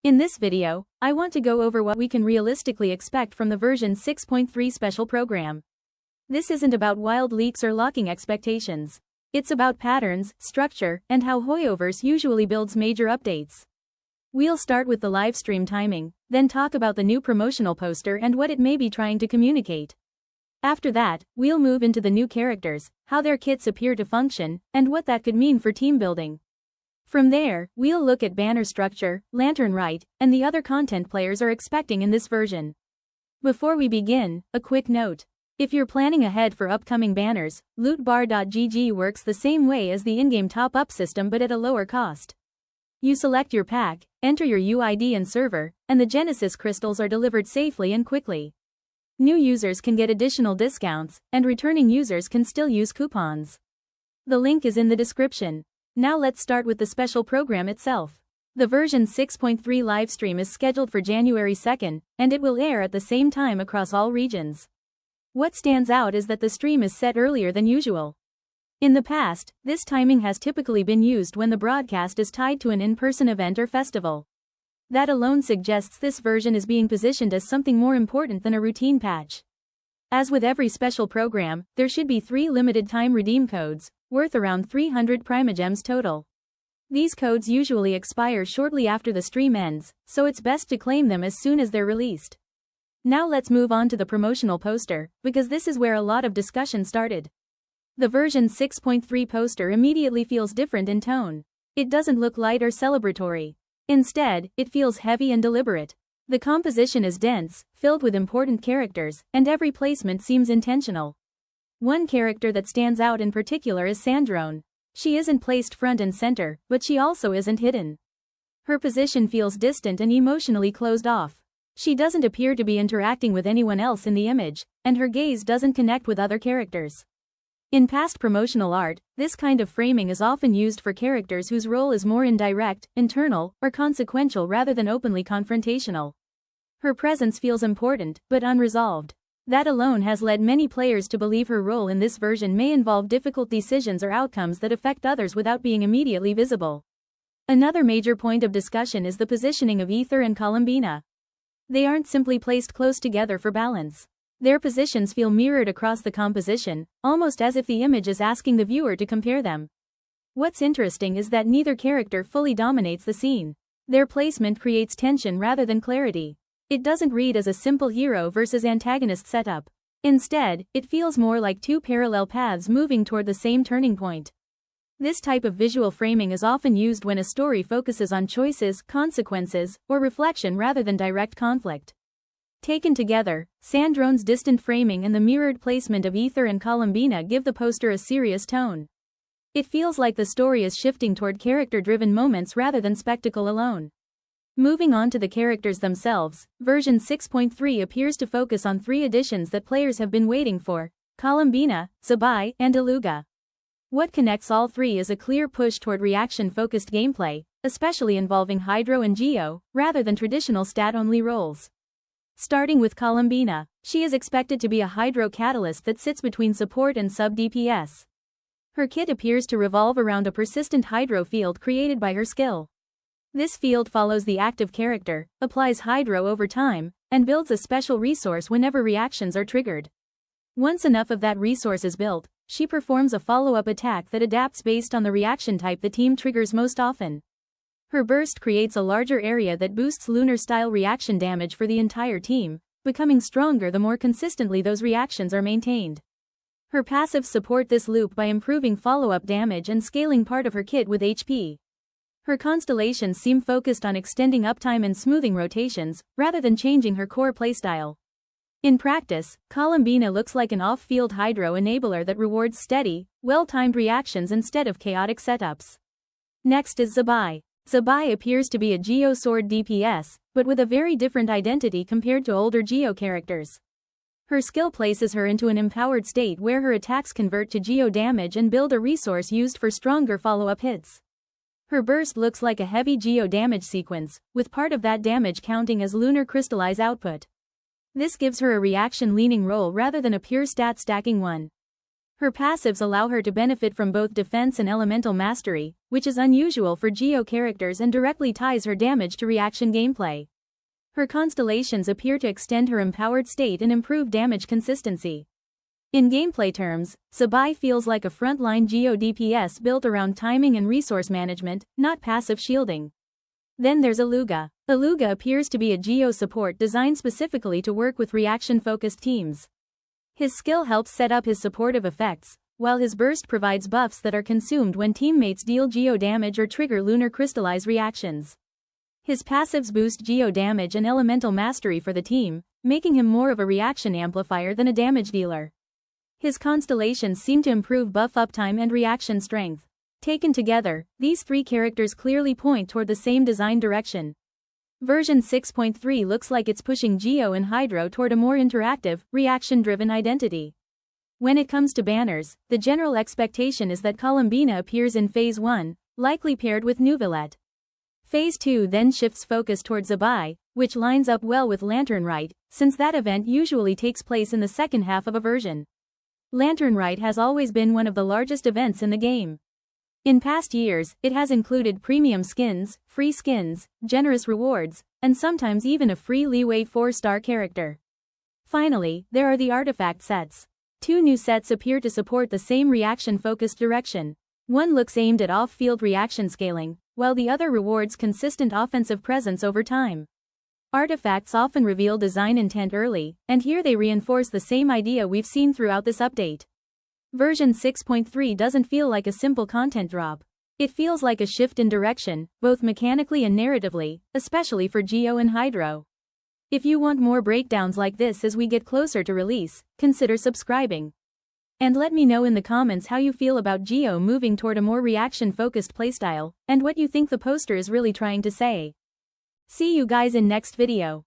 In this video, I want to go over what we can realistically expect from the version 6.3 special program. This isn't about wild leaks or locking expectations. It's about patterns, structure, and how Hoyoverse usually builds major updates. We'll start with the livestream timing, then talk about the new promotional poster and what it may be trying to communicate. After that, we'll move into the new characters, how their kits appear to function, and what that could mean for team building. From there, we'll look at banner structure, lantern Rite, and the other content players are expecting in this version. Before we begin, a quick note. If you're planning ahead for upcoming banners, lootbar.gg works the same way as the in-game top-up system but at a lower cost. You select your pack, enter your UID and server, and the Genesis crystals are delivered safely and quickly. New users can get additional discounts, and returning users can still use coupons. The link is in the description. Now let's start with the special program itself. The version 6.3 livestream is scheduled for January 2nd, and it will air at the same time across all regions. What stands out is that the stream is set earlier than usual. In the past, this timing has typically been used when the broadcast is tied to an in-person event or festival. That alone suggests this version is being positioned as something more important than a routine patch. As with every special program, there should be 3 limited-time redeem codes, worth around 300 Primogems total. These codes usually expire shortly after the stream ends, so it's best to claim them as soon as they're released. Now let's move on to the promotional poster, because this is where a lot of discussion started. The version 6.3 poster immediately feels different in tone. It doesn't look light or celebratory. Instead, it feels heavy and deliberate. The composition is dense, filled with important characters, and every placement seems intentional. One character that stands out in particular is Sandrone. She isn't placed front and center, but she also isn't hidden. Her position feels distant and emotionally closed off. She doesn't appear to be interacting with anyone else in the image, and her gaze doesn't connect with other characters. In past promotional art, this kind of framing is often used for characters whose role is more indirect, internal, or consequential rather than openly confrontational. Her presence feels important, but unresolved. That alone has led many players to believe her role in this version may involve difficult decisions or outcomes that affect others without being immediately visible. Another major point of discussion is the positioning of Aether and Colombina. They aren't simply placed close together for balance. Their positions feel mirrored across the composition, almost as if the image is asking the viewer to compare them. What's interesting is that neither character fully dominates the scene. Their placement creates tension rather than clarity. It doesn't read as a simple hero versus antagonist setup. Instead, it feels more like 2 parallel paths moving toward the same turning point. This type of visual framing is often used when a story focuses on choices, consequences, or reflection rather than direct conflict. Taken together, Sandrone's distant framing and the mirrored placement of Aether and Colombina give the poster a serious tone. It feels like the story is shifting toward character-driven moments rather than spectacle alone. Moving on to the characters themselves, version 6.3 appears to focus on 3 additions that players have been waiting for: Colombina, Zibai, and Illuga. What connects all 3 is a clear push toward reaction-focused gameplay, especially involving Hydro and Geo, rather than traditional stat-only roles. Starting with Colombina, she is expected to be a Hydro catalyst that sits between support and sub-DPS. Her kit appears to revolve around a persistent Hydro field created by her skill. This field follows the active character, applies Hydro over time, and builds a special resource whenever reactions are triggered. Once enough of that resource is built, she performs a follow-up attack that adapts based on the reaction type the team triggers most often. Her burst creates a larger area that boosts lunar-style reaction damage for the entire team, becoming stronger the more consistently those reactions are maintained. Her passives support this loop by improving follow-up damage and scaling part of her kit with HP. Her constellations seem focused on extending uptime and smoothing rotations, rather than changing her core playstyle. In practice, Colombina looks like an off-field Hydro enabler that rewards steady, well-timed reactions instead of chaotic setups. Next is Zibai. Zibai appears to be a Geo sword DPS, but with a very different identity compared to older Geo characters. Her skill places her into an empowered state where her attacks convert to Geo damage and build a resource used for stronger follow-up hits. Her burst looks like a heavy Geo damage sequence, with part of that damage counting as lunar crystallize output. This gives her a reaction-leaning role rather than a pure stat-stacking one. Her passives allow her to benefit from both defense and elemental mastery, which is unusual for Geo characters and directly ties her damage to reaction gameplay. Her constellations appear to extend her empowered state and improve damage consistency. In gameplay terms, Zibai feels like a frontline Geo DPS built around timing and resource management, not passive shielding. Then there's Illuga. Illuga appears to be a Geo support designed specifically to work with reaction-focused teams. His skill helps set up his supportive effects, while his burst provides buffs that are consumed when teammates deal Geo damage or trigger lunar crystallize reactions. His passives boost Geo damage and elemental mastery for the team, making him more of a reaction amplifier than a damage dealer. His constellations seem to improve buff uptime and reaction strength. Taken together, these three characters clearly point toward the same design direction. Version 6.3 looks like it's pushing Geo and Hydro toward a more interactive, reaction-driven identity. When it comes to banners, the general expectation is that Colombina appears in Phase 1, likely paired with Neuvillette. Phase 2 then shifts focus towards Zibai, which lines up well with Rite, since that event usually takes place in the second half of a version. Rite has always been one of the largest events in the game. In past years, it has included premium skins, free skins, generous rewards, and sometimes even a free leeway 4-star character. Finally, there are the artifact sets. 2 new sets appear to support the same reaction-focused direction. One looks aimed at off-field reaction scaling, while the other rewards consistent offensive presence over time. Artifacts often reveal design intent early, and here they reinforce the same idea we've seen throughout this update. Version 6.3 doesn't feel like a simple content drop. It feels like a shift in direction, both mechanically and narratively, especially for Geo and Hydro. If you want more breakdowns like this as we get closer to release, consider subscribing. And let me know in the comments how you feel about Geo moving toward a more reaction-focused playstyle, and what you think the poster is really trying to say. See you guys in next video.